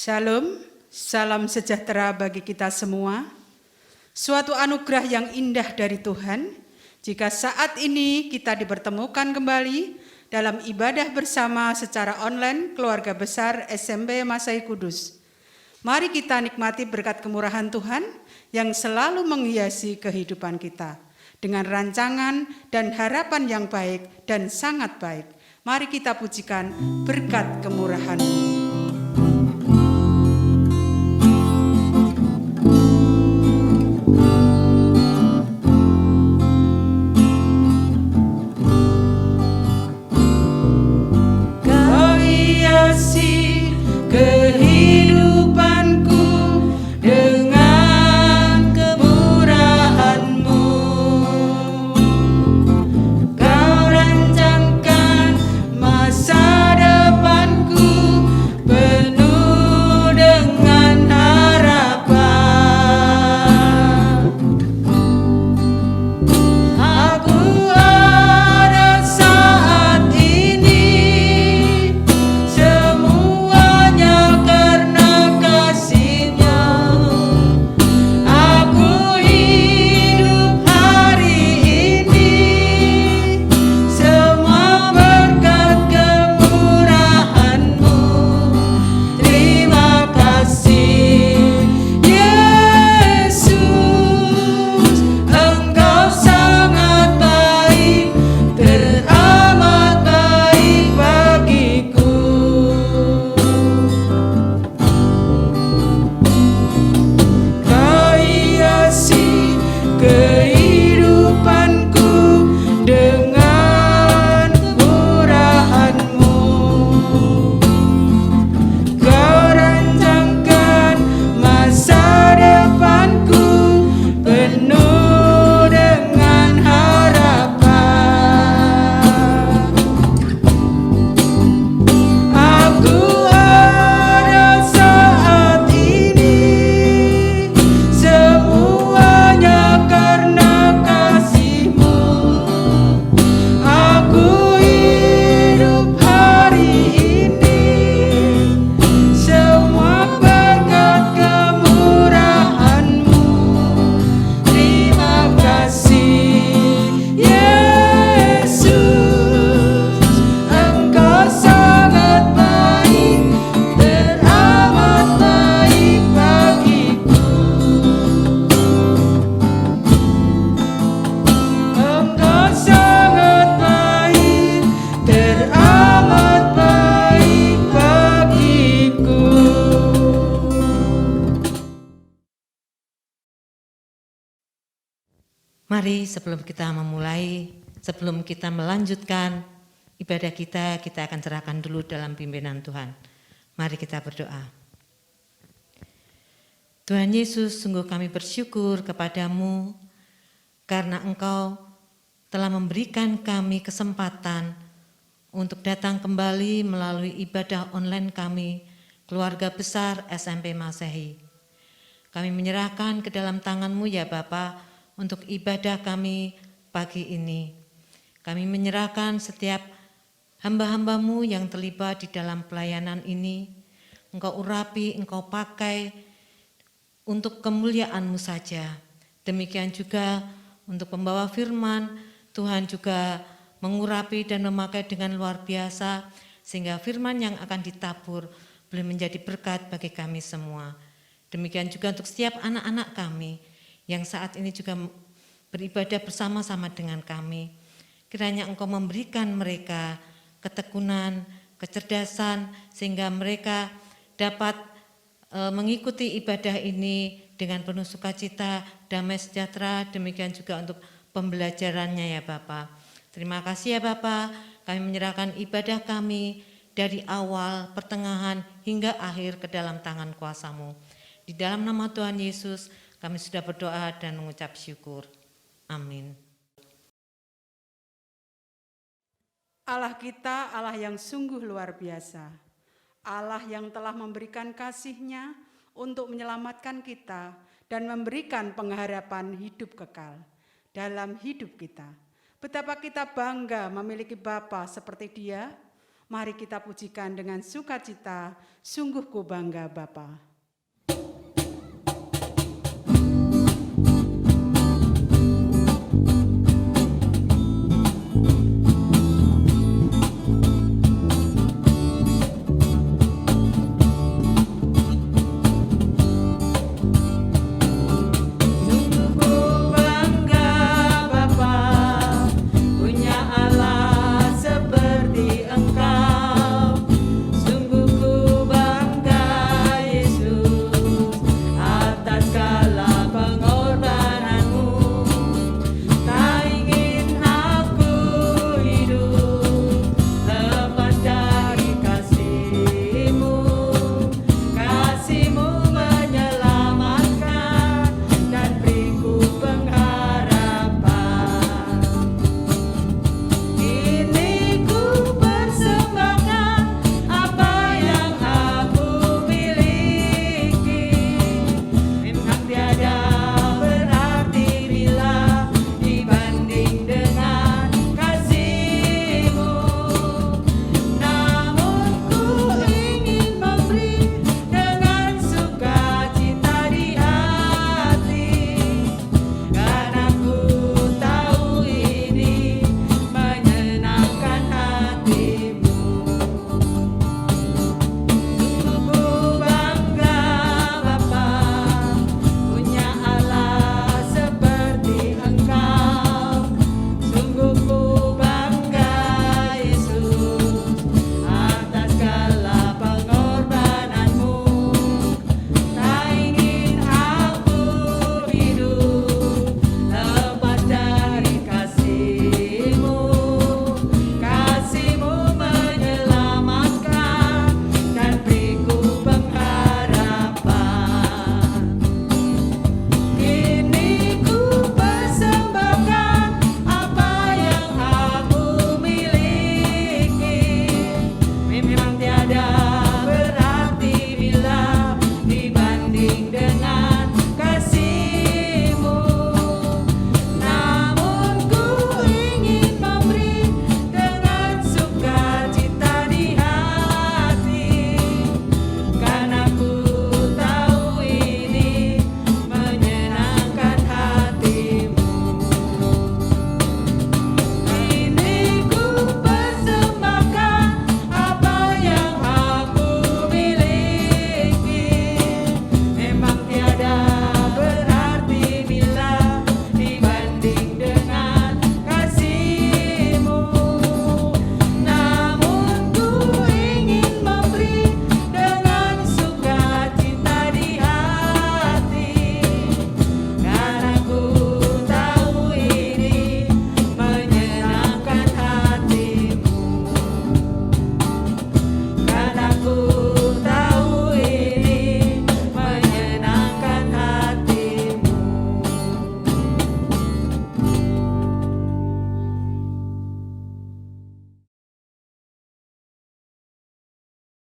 Shalom, salam sejahtera bagi kita semua. Suatu anugerah yang indah dari Tuhan, jika saat ini kita dipertemukan kembali dalam ibadah bersama secara online keluarga besar SMP Masehi Kudus. Mari kita nikmati berkat kemurahan Tuhan yang selalu menghiasi kehidupan kita dengan rancangan dan harapan yang baik dan sangat baik. Mari kita pujikan berkat kemurahan-Mu. Mari sebelum kita melanjutkan ibadah kita akan serahkan dulu dalam pimpinan Tuhan. Mari kita berdoa. Tuhan Yesus, sungguh kami bersyukur kepadamu karena Engkau telah memberikan kami kesempatan untuk datang kembali melalui ibadah online kami, keluarga besar SMP Masehi. Kami menyerahkan ke dalam tangan-Mu ya Bapa, untuk ibadah kami pagi ini. Kami menyerahkan setiap hamba-hamba-Mu yang terlibat di dalam pelayanan ini. Engkau urapi, Engkau pakai untuk kemuliaan-Mu saja. Demikian juga untuk pembawa firman, Tuhan juga mengurapi dan memakai dengan luar biasa, sehingga firman yang akan ditabur boleh menjadi berkat bagi kami semua. Demikian juga untuk setiap anak-anak kami, yang saat ini juga beribadah bersama-sama dengan kami. Kiranya Engkau memberikan mereka ketekunan, kecerdasan, sehingga mereka dapat mengikuti ibadah ini dengan penuh sukacita, damai sejahtera, demikian juga untuk pembelajarannya ya Bapa. Terima kasih ya Bapa, kami menyerahkan ibadah kami dari awal, pertengahan, hingga akhir ke dalam tangan kuasa-Mu. Di dalam nama Tuhan Yesus, kami sudah berdoa dan mengucap syukur. Amin. Allah kita, Allah yang sungguh luar biasa. Allah yang telah memberikan kasih-Nya untuk menyelamatkan kita dan memberikan pengharapan hidup kekal dalam hidup kita. Betapa kita bangga memiliki Bapa seperti Dia, Mari kita pujikan dengan sukacita, sungguh ku bangga Bapa.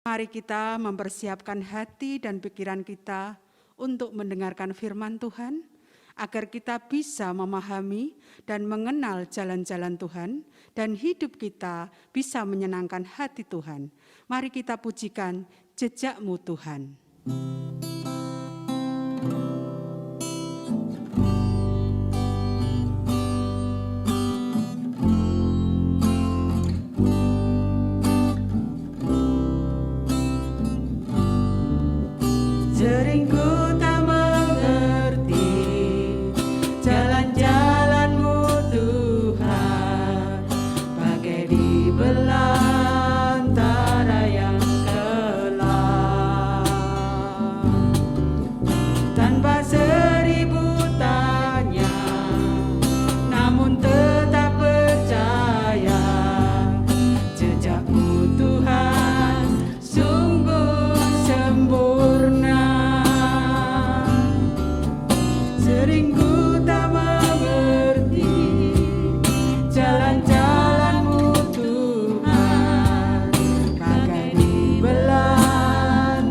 Mari kita mempersiapkan hati dan pikiran kita untuk mendengarkan firman Tuhan, agar kita bisa memahami dan mengenal jalan-jalan Tuhan, dan hidup kita bisa menyenangkan hati Tuhan. Mari kita pujikan jejak-Mu Tuhan. Sering ku tak mengerti jalan-jalan-Mu Tuhan, bagai di belantara yang gelap. Tanpa seribu tanya, namun tetap percaya, jejak-Mu Tuhan sungguh sempurna. Sering ku tak mengerti jalan-jalan-Mu Tuhan, bagai di belantara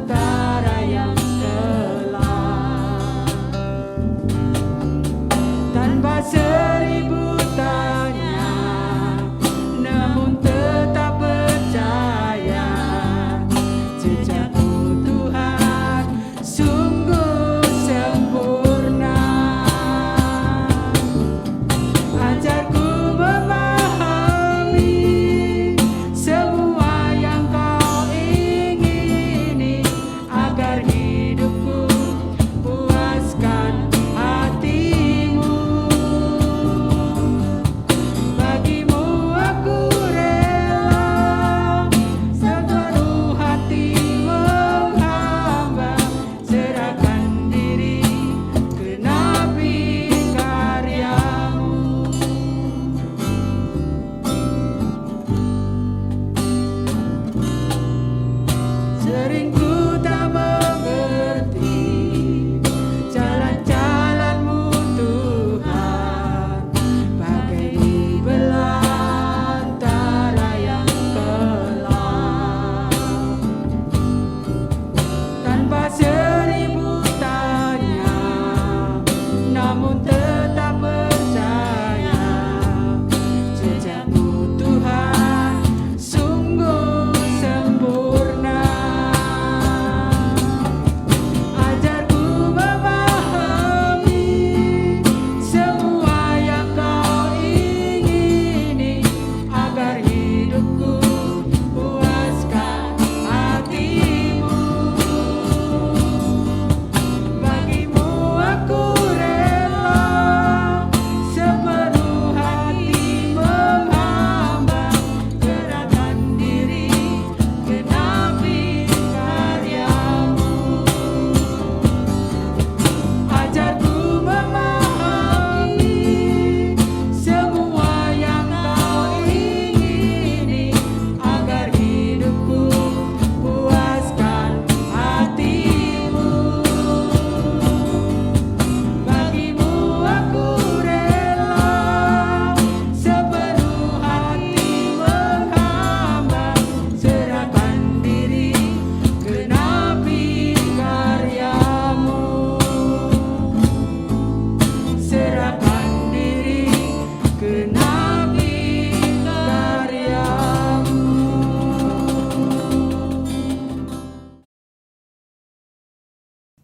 yang gelap. Tanpa seribu tanya, namun tetap percaya,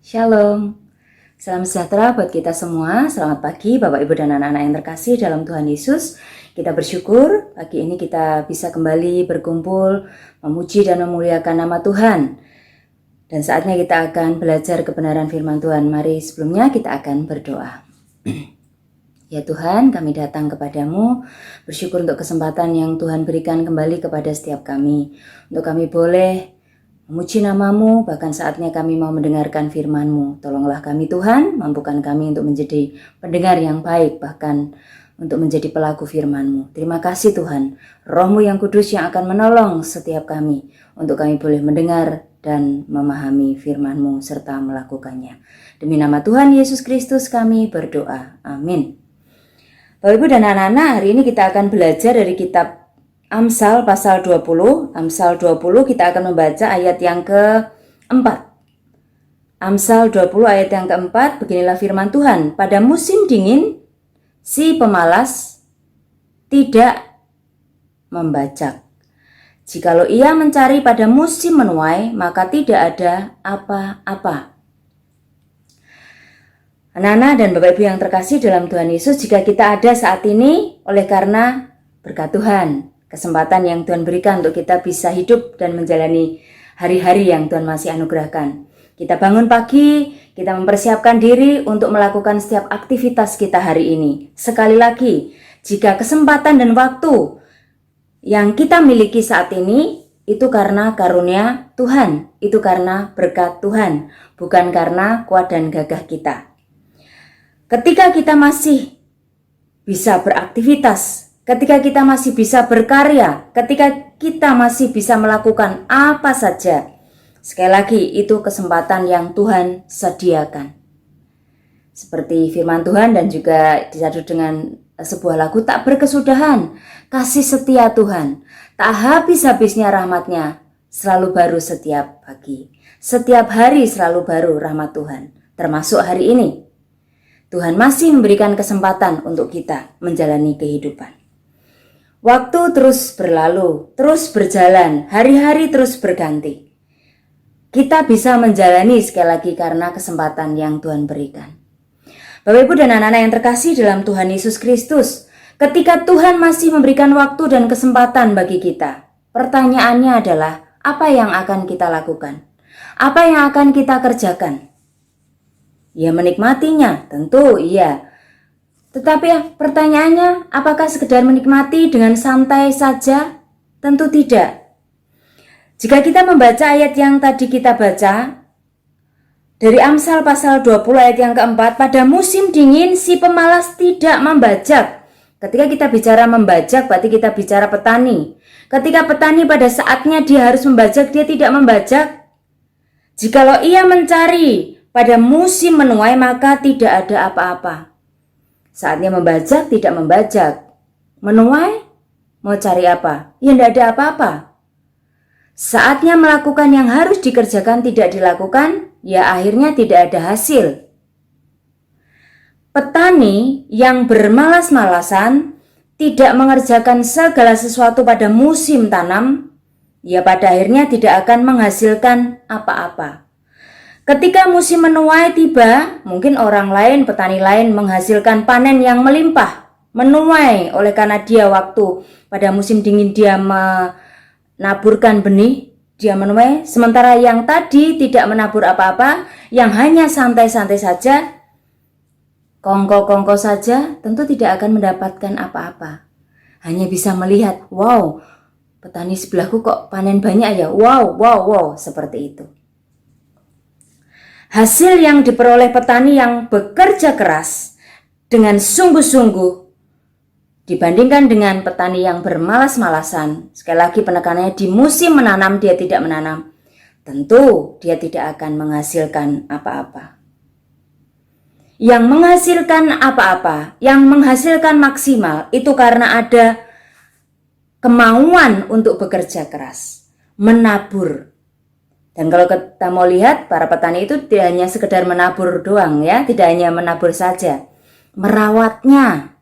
Shalom. Salam sejahtera buat kita semua. Selamat pagi Bapak Ibu dan anak-anak yang terkasih dalam Tuhan Yesus. Kita bersyukur pagi ini kita bisa kembali berkumpul, memuji dan memuliakan nama Tuhan. Dan saatnya kita akan belajar kebenaran firman Tuhan. Mari sebelumnya kita akan berdoa. Ya Tuhan, kami datang kepadamu, bersyukur untuk kesempatan yang Tuhan berikan kembali kepada setiap kami. Untuk kami boleh memuji namamu, bahkan saatnya kami mau mendengarkan firman-Mu. Tolonglah kami Tuhan, mampukan kami untuk menjadi pendengar yang baik, bahkan untuk menjadi pelaku firman-Mu. Terima kasih Tuhan, Roh-Mu yang kudus yang akan menolong setiap kami, untuk kami boleh mendengar dan memahami firman-Mu serta melakukannya. Demi nama Tuhan Yesus Kristus kami berdoa. Amin. Bapak Ibu dan anak-anak, hari ini kita akan belajar dari kitab Amsal pasal 20. Amsal 20 kita akan membaca ayat yang keempat. Amsal 20 ayat yang keempat, beginilah firman Tuhan. Pada musim dingin, si pemalas tidak membajak. Jikalau ia mencari pada musim menuai, maka tidak ada apa-apa. Anak-anak dan Bapak Ibu yang terkasih dalam Tuhan Yesus, jika kita ada saat ini oleh karena berkat Tuhan, kesempatan yang Tuhan berikan untuk kita bisa hidup dan menjalani hari-hari yang Tuhan masih anugerahkan. Kita bangun pagi, kita mempersiapkan diri untuk melakukan setiap aktivitas kita hari ini. Sekali lagi, jika kesempatan dan waktu yang kita miliki saat ini, itu karena karunia Tuhan, itu karena berkat Tuhan, bukan karena kuat dan gagah kita. Ketika kita masih bisa beraktivitas, ketika kita masih bisa berkarya, ketika kita masih bisa melakukan apa saja, sekali lagi itu kesempatan yang Tuhan sediakan. Seperti firman Tuhan dan juga disatu dengan sebuah lagu, tak berkesudahan kasih setia Tuhan, tak habis-habisnya rahmat-Nya, selalu baru setiap pagi. Setiap hari selalu baru rahmat Tuhan, termasuk hari ini. Tuhan masih memberikan kesempatan untuk kita menjalani kehidupan. Waktu terus berlalu, terus berjalan, hari-hari terus berganti. Kita bisa menjalani sekali lagi karena kesempatan yang Tuhan berikan. Bapak Ibu dan anak-anak yang terkasih dalam Tuhan Yesus Kristus, ketika Tuhan masih memberikan waktu dan kesempatan bagi kita, pertanyaannya adalah, apa yang akan kita lakukan? Apa yang akan kita kerjakan? Ya menikmatinya, tentu iya. Tetapi pertanyaannya, apakah sekedar menikmati dengan santai saja? Tentu tidak. Jika kita membaca ayat yang tadi kita baca, dari Amsal pasal 20 ayat yang keempat, pada musim dingin si pemalas tidak membajak. Ketika kita bicara membajak, berarti kita bicara petani. Ketika petani pada saatnya dia harus membajak, dia tidak membajak. Jikalau ia mencari pada musim menuai, maka tidak ada apa-apa. Saatnya membajak, tidak membajak. Menuai, mau cari apa? Ya tidak ada apa-apa. Saatnya melakukan yang harus dikerjakan, tidak dilakukan, ya akhirnya tidak ada hasil. Petani yang bermalas-malasan, tidak mengerjakan segala sesuatu pada musim tanam, ya pada akhirnya tidak akan menghasilkan apa-apa. Ketika musim menuai tiba, mungkin orang lain, petani lain menghasilkan panen yang melimpah, menuai oleh karena dia waktu pada musim dingin dia menaburkan benih, dia menuai, sementara yang tadi tidak menabur apa-apa, yang hanya santai-santai saja, kongko-kongko saja, tentu tidak akan mendapatkan apa-apa. Hanya bisa melihat, wow, petani sebelahku kok panen banyak ya, wow, seperti itu. Hasil yang diperoleh petani yang bekerja keras dengan sungguh-sungguh dibandingkan dengan petani yang bermalas-malasan, sekali lagi penekanannya di musim menanam dia tidak menanam, tentu dia tidak akan menghasilkan apa-apa. Yang menghasilkan apa-apa, yang menghasilkan maksimal, itu karena ada kemauan untuk bekerja keras, menabur. Dan kalau kita mau lihat, para petani itu tidak hanya sekedar menabur doang ya, tidak hanya menabur saja, merawatnya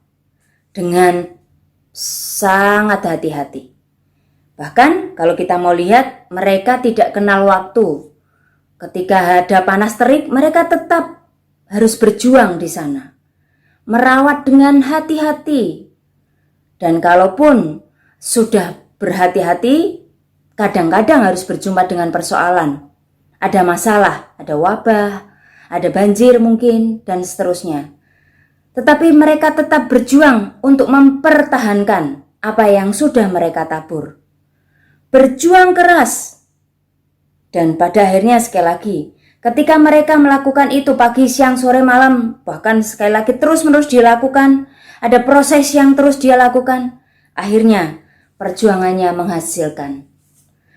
dengan sangat hati-hati. Bahkan kalau kita mau lihat, mereka tidak kenal waktu. Ketika ada panas terik, mereka tetap harus berjuang di sana. Merawat dengan hati-hati. Dan kalaupun sudah berhati-hati, kadang-kadang harus berjumpa dengan persoalan. Ada masalah, ada wabah, ada banjir mungkin, dan seterusnya. Tetapi mereka tetap berjuang untuk mempertahankan apa yang sudah mereka tabur. Berjuang keras. Dan pada akhirnya sekali lagi, ketika mereka melakukan itu pagi, siang, sore, malam, bahkan sekali lagi terus-menerus dilakukan, ada proses yang terus dia lakukan, akhirnya perjuangannya menghasilkan,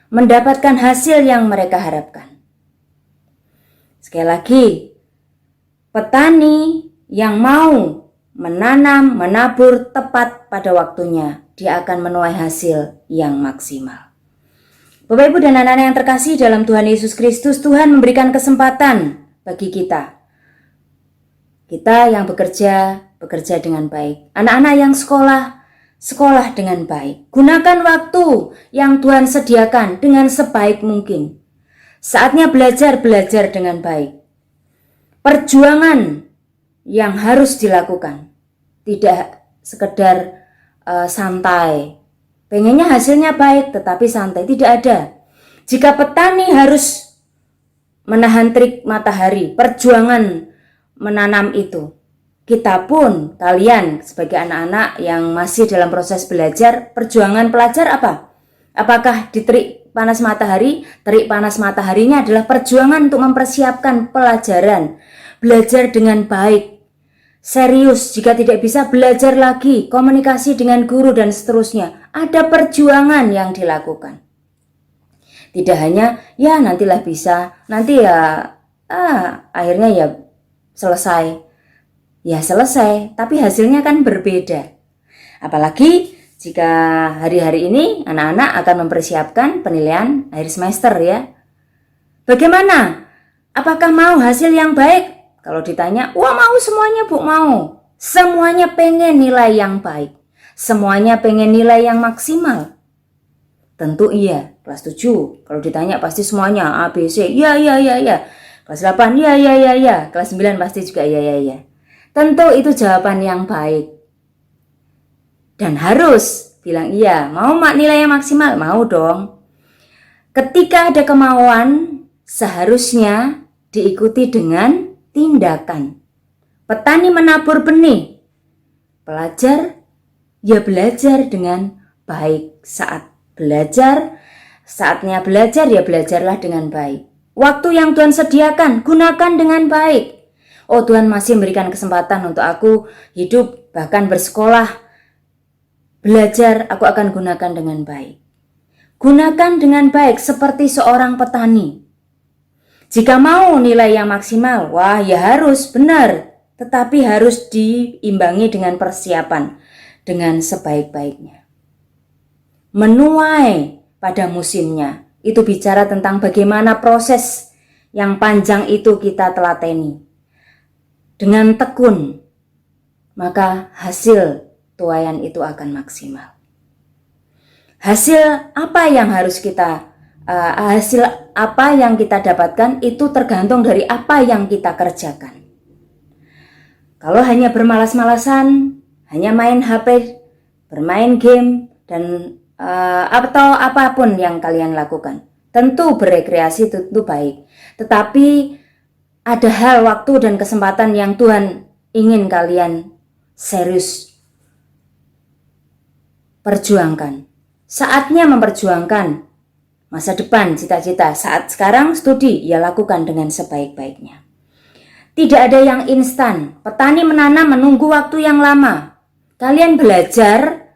mendapatkan hasil yang mereka harapkan. Sekali lagi, petani yang mau menanam, menabur tepat pada waktunya, dia akan menuai hasil yang maksimal. Bapak, Ibu, dan anak-anak yang terkasih dalam Tuhan Yesus Kristus, Tuhan memberikan kesempatan bagi kita. Kita yang bekerja dengan baik. Anak-anak yang sekolah dengan baik. Gunakan waktu yang Tuhan sediakan dengan sebaik mungkin. Saatnya belajar dengan baik. Perjuangan yang harus dilakukan. Tidak sekedar santai. Pengennya hasilnya baik, tetapi santai, tidak ada. Jika petani harus menahan terik matahari, perjuangan menanam itu. Kita pun, kalian sebagai anak-anak yang masih dalam proses belajar, perjuangan pelajar apa? Apakah di terik panas matahari? Terik panas mataharinya adalah perjuangan untuk mempersiapkan pelajaran. Belajar dengan baik. Serius, jika tidak bisa belajar lagi, komunikasi dengan guru dan seterusnya. Ada perjuangan yang dilakukan. Tidak hanya, ya nantilah bisa, nanti ya, akhirnya ya selesai. Ya selesai, tapi hasilnya kan berbeda. Apalagi jika hari-hari ini anak-anak akan mempersiapkan penilaian akhir semester ya. Bagaimana? Apakah mau hasil yang baik? Kalau ditanya, wah mau semuanya Bu, mau. Semuanya pengen nilai yang baik. Semuanya pengen nilai yang maksimal. Tentu iya, kelas 7. Kalau ditanya pasti semuanya A, B, C, ya. Kelas 8, ya. Kelas 9 pasti juga ya. Tentu itu jawaban yang baik. Dan harus bilang iya, mau nilai yang maksimal? Mau dong. Ketika ada kemauan, seharusnya diikuti dengan tindakan. Petani menabur benih, pelajar ya belajar dengan baik. Saatnya belajar ya belajarlah dengan baik. Waktu yang Tuhan sediakan, gunakan dengan baik. Oh, Tuhan masih memberikan kesempatan untuk aku hidup, bahkan bersekolah, belajar, aku akan gunakan dengan baik. Gunakan dengan baik seperti seorang petani. Jika mau nilai yang maksimal, wah ya harus benar, tetapi harus diimbangi dengan persiapan, dengan sebaik-baiknya. Menuai pada musimnya, itu bicara tentang bagaimana proses yang panjang itu kita telateni. Dengan tekun, maka hasil tuaian itu akan maksimal. Hasil apa yang kita dapatkan itu tergantung dari apa yang kita kerjakan. Kalau hanya bermalas-malasan, hanya main HP, bermain game, dan atau apapun yang kalian lakukan, tentu berekreasi tentu baik. Tetapi ada hal, waktu, dan kesempatan yang Tuhan ingin kalian serius perjuangkan. Saatnya memperjuangkan masa depan, cita-cita. Saat sekarang studi, ya lakukan dengan sebaik-baiknya. Tidak ada yang instan. Petani menanam menunggu waktu yang lama. Kalian belajar,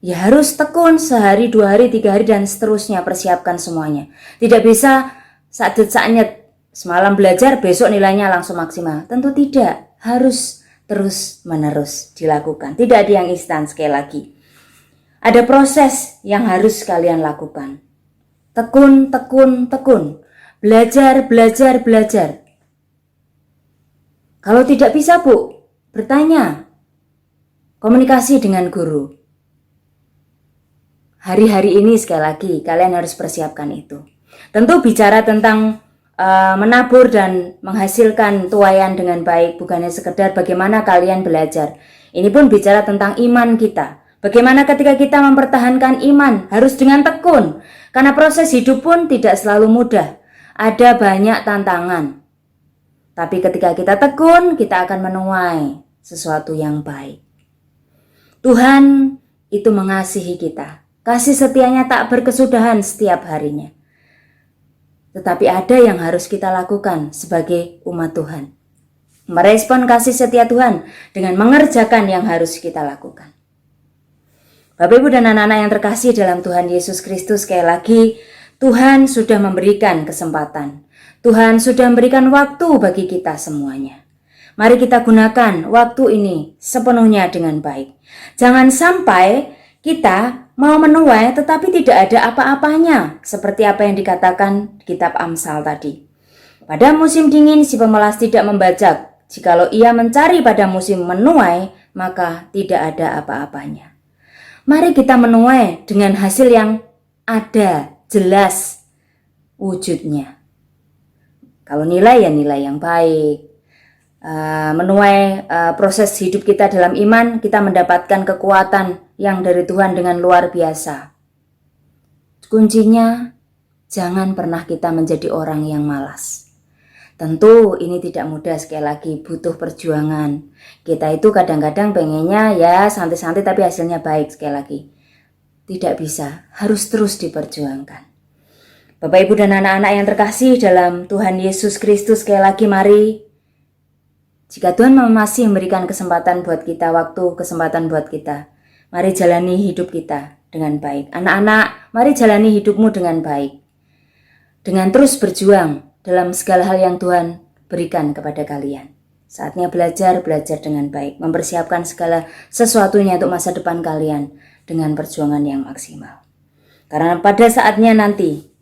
ya harus tekun sehari, 2 hari, 3 hari, dan seterusnya. Persiapkan semuanya. Tidak bisa saat-saatnya semalam belajar, besok nilainya langsung maksimal. Tentu tidak. Harus terus-menerus dilakukan. Tidak ada yang instan, sekali lagi. Ada proses yang harus kalian lakukan. Tekun. Belajar. Kalau tidak bisa, Bu, bertanya. Komunikasi dengan guru. Hari-hari ini sekali lagi kalian harus persiapkan itu. Tentu bicara tentang menabur dan menghasilkan tuaian dengan baik, bukannya sekedar bagaimana kalian belajar. Ini pun bicara tentang iman kita. Bagaimana ketika kita mempertahankan iman harus dengan tekun, karena proses hidup pun tidak selalu mudah. Ada banyak tantangan. Tapi ketika kita tekun, kita akan menuai sesuatu yang baik. Tuhan itu mengasihi kita. Kasih setianya tak berkesudahan setiap harinya. Tetapi ada yang harus kita lakukan sebagai umat Tuhan. Merespon kasih setia Tuhan dengan mengerjakan yang harus kita lakukan. Bapak, Ibu, dan anak-anak yang terkasih dalam Tuhan Yesus Kristus, sekali lagi Tuhan sudah memberikan kesempatan. Tuhan sudah memberikan waktu bagi kita semuanya. Mari kita gunakan waktu ini sepenuhnya dengan baik. Jangan sampai kita mau menuai tetapi tidak ada apa-apanya, seperti apa yang dikatakan di kitab Amsal tadi. Pada musim dingin si pemelas tidak membajak. Jikalau ia mencari pada musim menuai, maka tidak ada apa-apanya. Mari kita menuai dengan hasil yang ada, jelas wujudnya. Kalau nilai ya nilai yang baik. Menuai proses hidup kita dalam iman, kita mendapatkan kekuatan yang dari Tuhan dengan luar biasa. Kuncinya, jangan pernah kita menjadi orang yang malas. Tentu ini tidak mudah, sekali lagi butuh perjuangan. Kita itu kadang-kadang pengennya ya santai-santai tapi hasilnya baik, sekali lagi. Tidak bisa, harus terus diperjuangkan. Bapak, Ibu, dan anak-anak yang terkasih dalam Tuhan Yesus Kristus, sekali lagi mari, jika Tuhan masih memberikan kesempatan buat kita, kesempatan buat kita, mari jalani hidup kita dengan baik. Anak-anak, mari jalani hidupmu dengan baik. Dengan terus berjuang dalam segala hal yang Tuhan berikan kepada kalian. Saatnya belajar dengan baik, mempersiapkan segala sesuatunya untuk masa depan kalian dengan perjuangan yang maksimal. Karena pada saatnya nanti,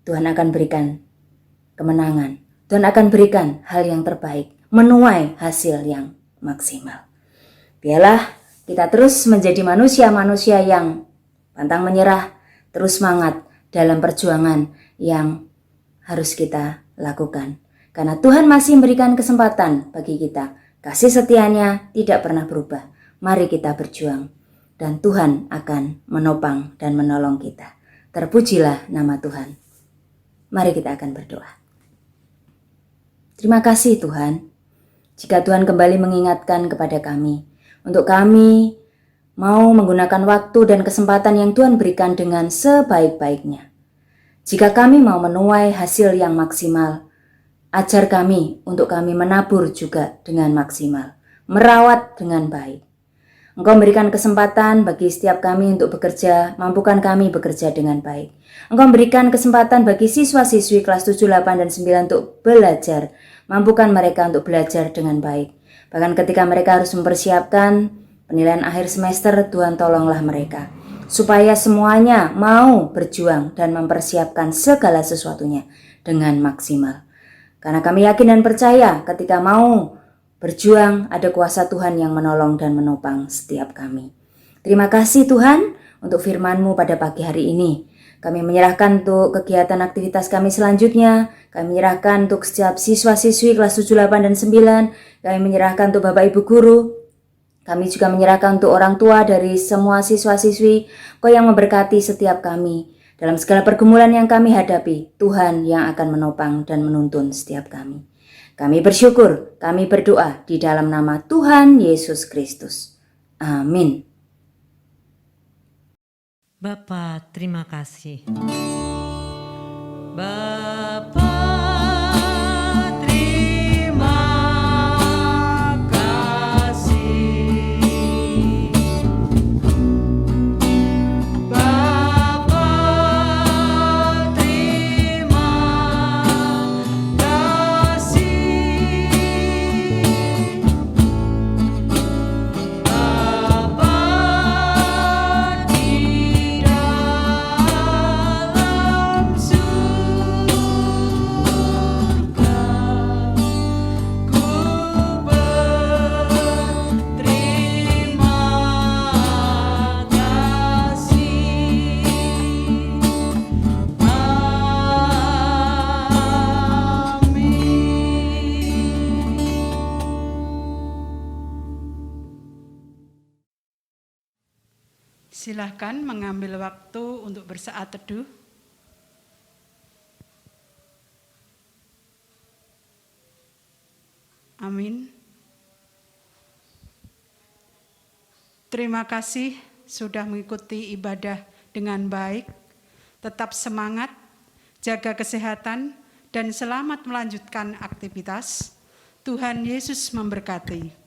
Tuhan akan berikan kemenangan. Tuhan akan berikan hal yang terbaik, menuai hasil yang maksimal. Biarlah kita terus menjadi manusia-manusia yang pantang menyerah, terus semangat dalam perjuangan yang harus kita lakukan. Karena Tuhan masih memberikan kesempatan bagi kita. Kasih setianya tidak pernah berubah. Mari kita berjuang dan Tuhan akan menopang dan menolong kita. Terpujilah nama Tuhan. Mari kita akan berdoa. Terima kasih Tuhan. Jika Tuhan kembali mengingatkan kepada kami, untuk kami mau menggunakan waktu dan kesempatan yang Tuhan berikan dengan sebaik-baiknya. Jika kami mau menuai hasil yang maksimal, ajar kami untuk kami menabur juga dengan maksimal, merawat dengan baik. Engkau memberikan kesempatan bagi setiap kami untuk bekerja, mampukan kami bekerja dengan baik. Engkau memberikan kesempatan bagi siswa-siswi kelas 7, 8, dan 9 untuk belajar, mampukan mereka untuk belajar dengan baik. Bahkan ketika mereka harus mempersiapkan penilaian akhir semester, Tuhan tolonglah mereka. Supaya semuanya mau berjuang dan mempersiapkan segala sesuatunya dengan maksimal. Karena kami yakin dan percaya ketika mau berjuang ada kuasa Tuhan yang menolong dan menopang setiap kami. Terima kasih Tuhan untuk firman-Mu pada pagi hari ini. Kami menyerahkan untuk kegiatan aktivitas kami selanjutnya. Kami menyerahkan untuk setiap siswa-siswi kelas 7, 8, dan 9. Kami menyerahkan untuk Bapak Ibu Guru. Kami juga menyerahkan untuk orang tua dari semua siswa-siswi. Kau yang memberkati setiap kami. Dalam segala pergumulan yang kami hadapi, Tuhan yang akan menopang dan menuntun setiap kami. Kami bersyukur, kami berdoa di dalam nama Tuhan Yesus Kristus. Amin. Bapa, terima kasih. Silahkan mengambil waktu untuk bersaat teduh. Amin. Terima kasih sudah mengikuti ibadah dengan baik. Tetap semangat, jaga kesehatan, dan selamat melanjutkan aktivitas. Tuhan Yesus memberkati.